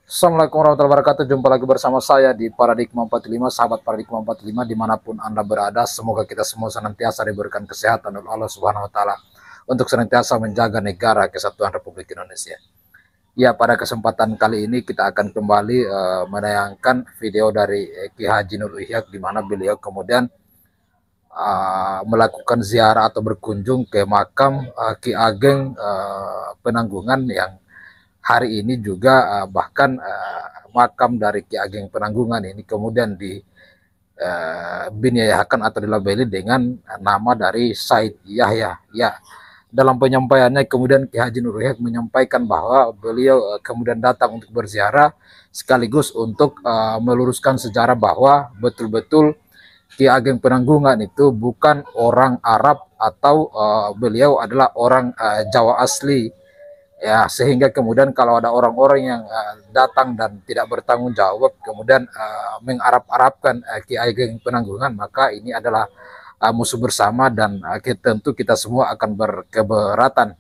Assalamualaikum warahmatullahi wabarakatuh. Jumpa lagi bersama saya di Paradigma 45, sahabat Paradigma 45 dimanapun Anda berada. Semoga kita semua senantiasa diberikan kesehatan oleh Allah Subhanahu wa taala untuk senantiasa menjaga negara kesatuan Republik Indonesia. Ya, pada kesempatan kali ini kita akan kembali menayangkan video dari Ki Haji Nur Ihyak, di mana beliau kemudian melakukan ziarah atau berkunjung ke makam Ki Ageng Penanggungan, yang hari ini juga bahkan makam dari Ki Ageng Penanggungan ini kemudian dibinyayakan atau dilabeli dengan nama dari Said Yahya. Ya, dalam penyampaiannya kemudian Ki Haji Nur Ihyak menyampaikan bahwa beliau kemudian datang untuk berziarah sekaligus untuk meluruskan sejarah bahwa betul-betul Ki Ageng Penanggungan itu bukan orang Arab atau beliau adalah orang Jawa asli. Ya, sehingga kemudian kalau ada orang-orang yang datang dan tidak bertanggung jawab kemudian mengarab-arabkan Ki Ageng Penanggungan, maka ini adalah musuh bersama dan tentu kita semua akan berkeberatan.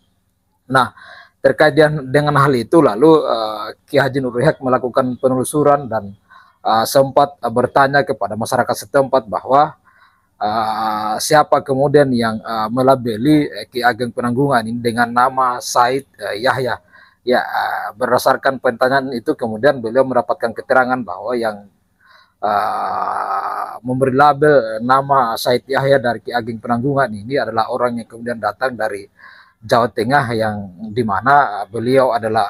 Nah, terkait dengan hal itu lalu Ki Haji Nur Ihyak melakukan penelusuran dan sempat bertanya kepada masyarakat setempat bahwa siapa kemudian yang melabeli Ki Ageng Penanggungan ini dengan nama Said Yahya. Ya, berdasarkan pertanyaan itu kemudian beliau mendapatkan keterangan bahwa yang memberi label nama Said Yahya dari Ki Ageng Penanggungan ini adalah orang yang kemudian datang dari Jawa Tengah, yang dimana beliau adalah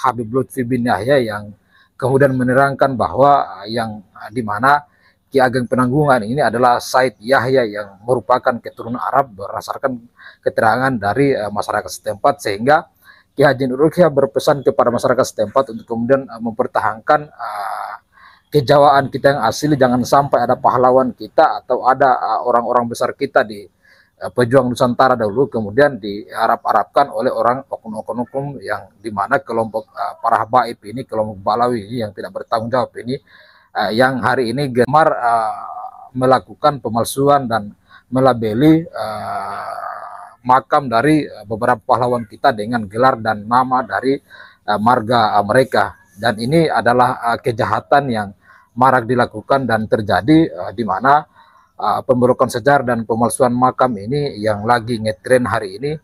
Habib Lutfi bin Yahya, yang kemudian menerangkan bahwa yang dimana Ki Ageng Penanggungan ini adalah Said Yahya yang merupakan keturunan Arab berdasarkan keterangan dari masyarakat setempat, sehingga Ki Haji Nur Ihyak berpesan kepada masyarakat setempat untuk kemudian mempertahankan kejawaan kita yang asli. Jangan sampai ada pahlawan kita atau ada orang-orang besar kita di pejuang Nusantara dahulu kemudian diarab-arabkan oleh orang oknum-oknum yang dimana kelompok para habaib ini, kelompok Balawi ini yang tidak bertanggung jawab ini, yang hari ini gemar melakukan pemalsuan dan melabeli makam dari beberapa pahlawan kita dengan gelar dan nama dari marga mereka. Dan ini adalah kejahatan yang marak dilakukan dan terjadi di mana pembelokan sejarah dan pemalsuan makam ini yang lagi ngetren hari ini.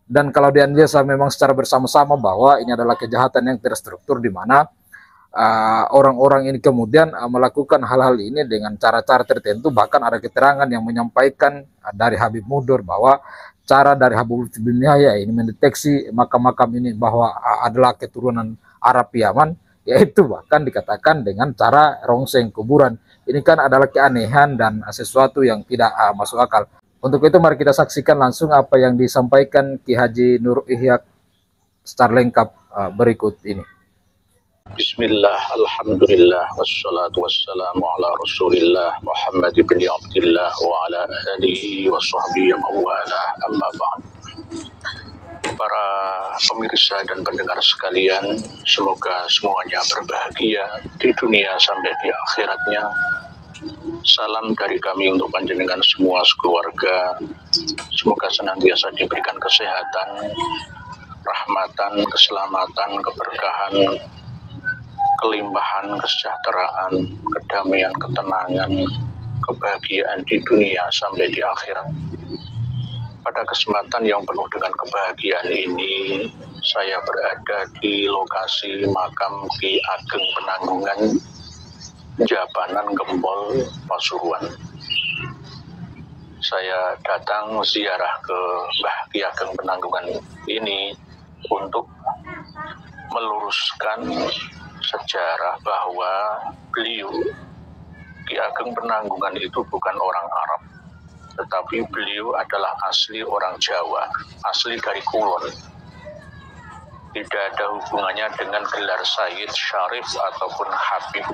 Dan kalau dianalisa memang secara bersama-sama bahwa ini adalah kejahatan yang terstruktur, di mana orang-orang ini kemudian melakukan hal-hal ini dengan cara-cara tertentu. Bahkan ada keterangan yang menyampaikan dari Habib Mudur bahwa cara dari Habib bin Yahya ini mendeteksi makam-makam ini bahwa adalah keturunan Arab Yaman, yaitu bahkan dikatakan dengan cara rongseng kuburan. Ini kan adalah keanehan dan sesuatu yang tidak masuk akal. Untuk itu mari kita saksikan langsung apa yang disampaikan Ki Haji Nur Ihyak secara lengkap berikut ini. Bismillah, alhamdulillah, wassalatu wassalamu ala rasulillah Muhammad bin Abdillah wa ala alihi wa sahbihi mawala, amma ba'd. Para pemirsa dan pendengar sekalian, semoga semuanya berbahagia di dunia sampai di akhiratnya. Salam dari kami untuk panjenengan semua sekeluarga. Semoga senantiasa diberikan kesehatan, rahmatan, keselamatan, keberkahan, kelimpahan, kesejahteraan, kedamaian, ketenangan, kebahagiaan di dunia sampai di akhirat. Pada kesempatan yang penuh dengan kebahagiaan ini, saya berada di lokasi makam Ki Ageng Penanggungan, Jabanan Gempol, Pasuruan. Saya datang ziarah ke Mbah Ki Ageng Penanggungan ini untuk meluruskan sejarah bahwa beliau Ki Ageng Penanggungan itu bukan orang Arab, tetapi beliau adalah asli orang Jawa, asli dari Kulon. Tidak ada hubungannya dengan gelar Sayyid, Syarif ataupun Habib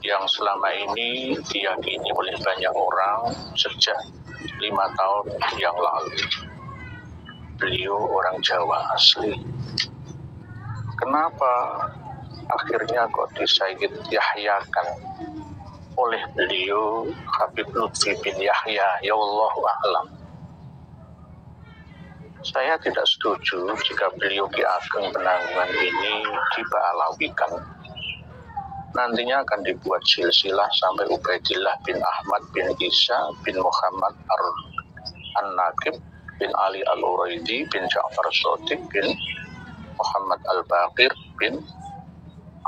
yang selama ini diyakini oleh banyak orang sejak 5 tahun yang lalu. Beliau orang Jawa asli. Kenapa akhirnya kok Sayyid Yahyakan oleh beliau Habib Lutfi bin Yahya? Ya Allah a'lam. Saya tidak setuju jika beliau Ki Ageng Penanggungan ini diba'alawikan. Nantinya akan dibuat silsilah sampai Ubaidillah bin Ahmad bin Isa bin Muhammad An-Naqib bin Ali Al-Uraidi bin Ja'far Shadiq bin Muhammad Al-Baqir bin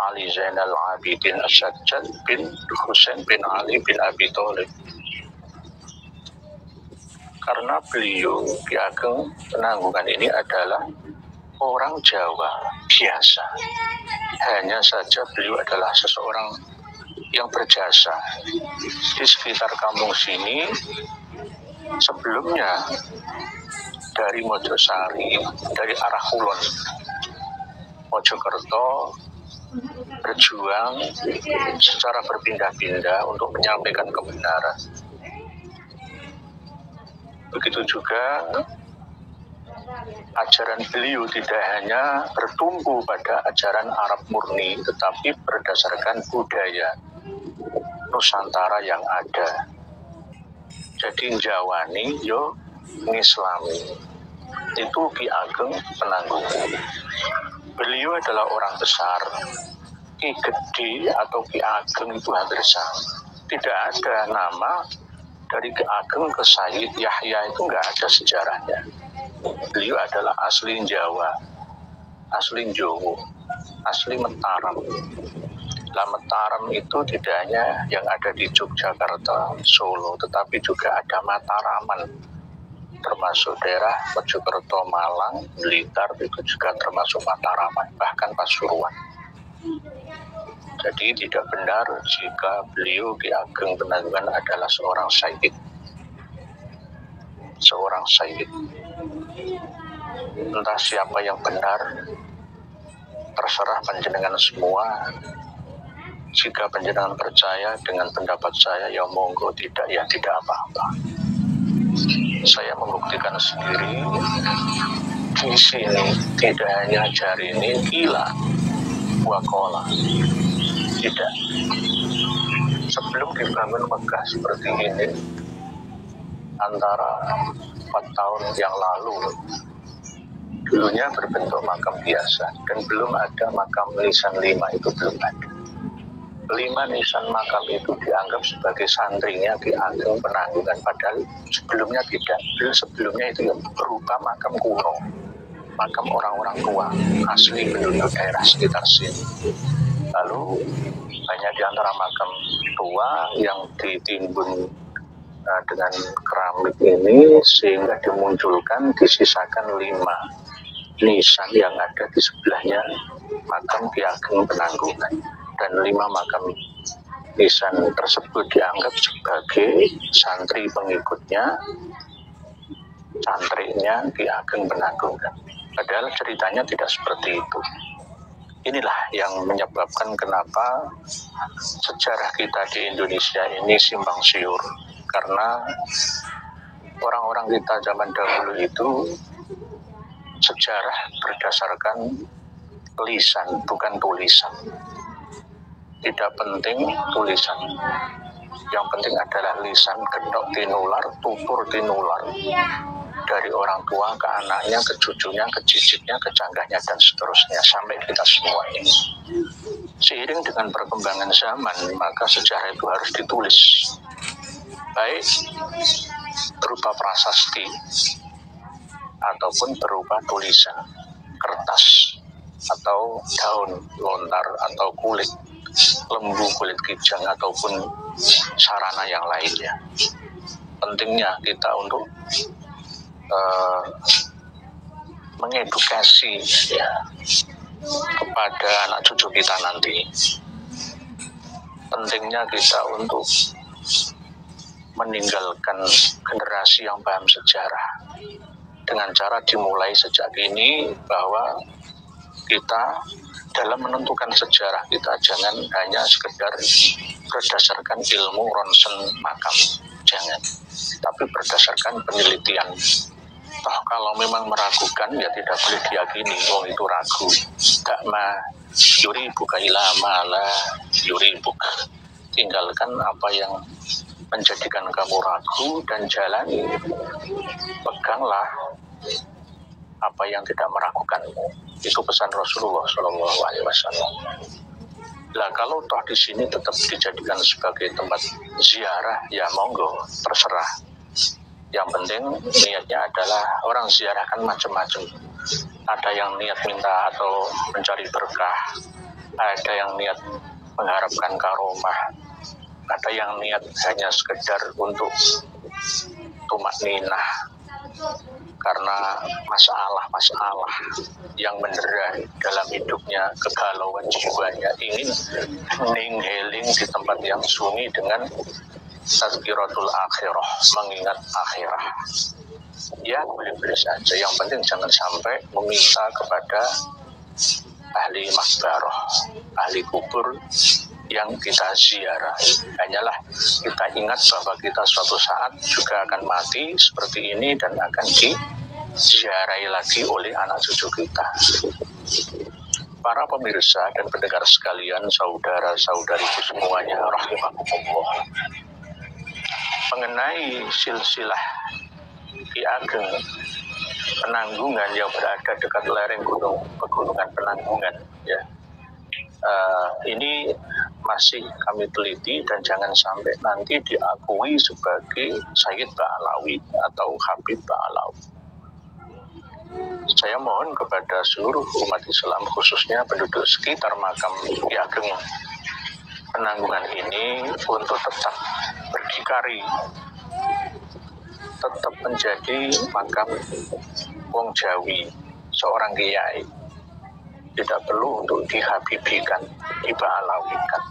Ali Zainal Abidin As-Sajjad bin Husain bin Ali bin Abi Thalib. Karena beliau Ki Ageng Penanggungan ini adalah orang Jawa biasa. Hanya saja beliau adalah seseorang yang berjasa di sekitar kampung sini. Sebelumnya dari Mojosari, dari arah Kulon, Mojokerto, berjuang secara berpindah-pindah untuk menyampaikan kebenaran. Begitu juga ajaran beliau tidak hanya bertumpu pada ajaran Arab murni, tetapi berdasarkan budaya Nusantara yang ada. Jadi Jawani yo Islami. Itu Ki Ageng Penanggungan. Beliau adalah orang besar. Ki Gede atau Ki Ageng itu hampir sama. Tidak ada nama dari Ki Ageng ke Sayyid Yahya, itu nggak ada sejarahnya. Beliau adalah asli Jawa, asli Jawa, asli Mataram. Lah Mataram itu tidak hanya yang ada di Yogyakarta, Solo, tetapi juga ada Mataraman, termasuk daerah Mojokerto, Malang, Blitar, itu juga termasuk Mataraman, bahkan Pasuruan. Jadi tidak benar jika beliau Ki Ageng Penanggungan adalah seorang sayyid. Seorang sayyid. Entah siapa yang benar, terserah panjenengan semua. Jika panjenengan percaya dengan pendapat saya, ya monggo, tidak ya tidak apa-apa. Saya membuktikan sendiri di sini tidak hanya jari ini gila, wakola, tidak. Sebelum dibangun Mekah seperti ini, antara 4 tahun yang lalu, dulunya berbentuk makam biasa dan belum ada makam lisan 5, itu belum ada. 5 nisan makam itu dianggap sebagai santrinya Ki Ageng Penanggungan, padahal sebelumnya tidak. Sebelumnya itu yang berupa makam kuno, makam orang-orang tua asli penduduk daerah sekitar sini. Lalu banyak di antara makam tua yang ditimbun dengan keramik ini sehingga dimunculkan, disisakan 5 nisan yang ada di sebelahnya makam Ki Ageng Penanggungan. Dan 5 makam nisan tersebut dianggap sebagai santri pengikutnya, santrinya Ki Ageng Penanggungan. Padahal ceritanya tidak seperti itu. Inilah yang menyebabkan kenapa sejarah kita di Indonesia ini simpang siur. Karena orang-orang kita zaman dahulu itu sejarah berdasarkan lisan, bukan tulisan. Tidak penting tulisan, yang penting adalah lisan. Gendok tinular, tutur tinular, dari orang tua ke anaknya, ke cucunya, ke cicitnya, ke canggahnya, dan seterusnya sampai kita semua ini. Seiring dengan perkembangan zaman, maka sejarah itu harus ditulis, baik berupa prasasti ataupun berupa tulisan kertas atau daun lontar atau kulit lembu, kulit kijang, ataupun sarana yang lainnya. Pentingnya kita untuk mengedukasi ya, kepada anak cucu kita nanti. Pentingnya kita untuk meninggalkan generasi yang paham sejarah dengan cara dimulai sejak ini, bahwa kita dalam menentukan sejarah kita jangan hanya sekedar berdasarkan ilmu ronsen makam, jangan, tapi berdasarkan penelitian. Toh kalau memang meragukan ya tidak boleh diyakini, wong itu ragu. Tak ma yuri buka ilama la yuri buka. Tinggalkan apa yang menjadikan kamu ragu dan jalani. Peganglah apa yang tidak meragukanmu. Itu pesan Rasulullah Shallallahu Alaihi Wasallam. Lah kalau toh di sini tetap dijadikan sebagai tempat ziarah, ya monggo, terserah. Yang penting niatnya adalah orang ziarah kan macam-macam. Ada yang niat minta atau mencari berkah, ada yang niat mengharapkan karomah, ada yang niat hanya sekedar untuk tumak ninah karena masalah-masalah yang mendera dalam hidupnya, kegalauan jiwanya, ingin healing di tempat yang sunyi dengan tazkiratul akhirah, mengingat akhirah. Ya boleh-boleh saja, yang penting jangan sampai meminta kepada ahli makbarah, ahli kubur yang kita ziarahi. Hanyalah kita ingat bahwa kita suatu saat juga akan mati seperti ini dan akan diziarahi lagi oleh anak cucu kita. Para pemirsa dan pendengar sekalian, saudara-saudariku semuanya, rahimakumullah. Mengenai silsilah Ki Ageng Penanggungan yang berada dekat lereng pegunungan Penanggungan, ya, ini masih kami teliti dan jangan sampai nanti diakui sebagai Sayyid Ba'alawi atau Habib Ba'alawi. Saya mohon kepada seluruh umat Islam, khususnya penduduk sekitar makam Ki Ageng Penanggungan ini, untuk tetap berdikari, tetap menjadi makam wong Jawi, seorang kiai. Tidak perlu untuk dihabibikan, diba'alawikan.